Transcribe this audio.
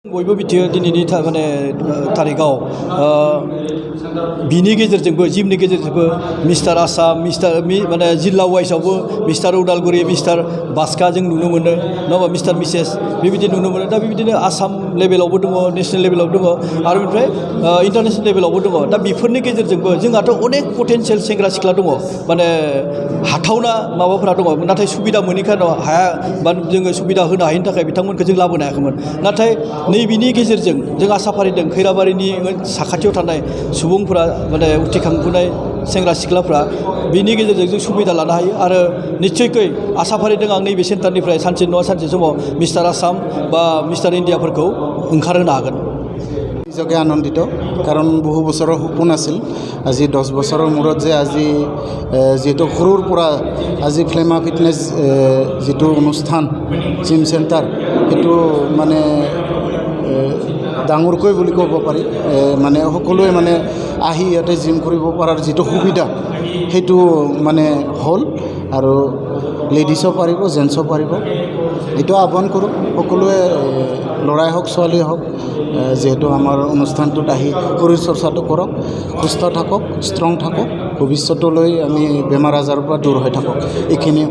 बयबो मिथियो दिनैनि माने तारिखाव बिनि गेजेरजोंबो जिमनि गेजेरजोंबो मिस्टार आसाम माने जिल्ला वाइसआवबो मिस्टार उदालगुरि मिस्टार बाक्सा जों नुनो मोनो नङाबा मिस्टार मिसेस बेबायदि नुनो मोनो दा बेबायदिनो आसाम लेभेलावबो दङ नेसनेल लेभेलाव दङ आरो बेनिफ्राय इन्टारनेसनेल लेभेलावबो दङ दा बेफोरनि गेजेरजोंबो जोंहाथ' अनेक पटेनशियेल सेंग्रा सिख्ला दङ माने हाथावना माबाफोरा दङ नाथाय सुबिदा मोनैखाय हाया बा जोङो सुबिदा होनो हायैनि थाखाय बिथांमोनखौ जों लाबोनो हायाखैमोन नाथाय नैबेनि गेजेरजों जों आसा फारिदों खैराबारिनि साखाथियाव थानाय सुबुंफोरा माने उथिखांबोनाय सेंग्रा सिख्लाफ्रा बिनि गेजेरजों जों सुबिदा लानो हायो आरो निस्सयकै आसा फारिदों आं नैबे सेन्टारनिफ्राय सानसे नङा सानसे समाव मिस्टार आसाम बा मिस्टार इण्डियाफोरखौ ओंखारहोनो हागोन নিজকে আনন্দিত কাৰণ বহু বছৰৰ সপোন আছিল আজি 10 বছৰৰ মূৰত যে আজি যেটো সৰুৰ পৰা আজি ফ্লেমা ফিটনেছ যেটো অনুষ্ঠান জিম সেন্টাৰ এটো মানে ডাঙৰকৈ বুলি ক'ব পাৰি মানে সকলোৱে মানে আহি ইয়াতে জিম কৰিব পৰাৰ যেটো সুবিধা হেতু মানে হল আৰু লেডিসও পাৰিব জেন্টসও পাৰিব এটো আহ্বান কৰোঁ সকলোৱে লৰাই হওক ছোৱালী হওক যেহেতু আমাৰ অনুষ্ঠানটোত আহি শৰীৰ চৰ্চাটো কৰক সুস্থ থাকক ষ্ট্ৰং থাকক ভৱিষ্যতলৈ আমি বেমাৰ আজাৰৰ পৰা দূৰ হৈ থাকক এইখিনি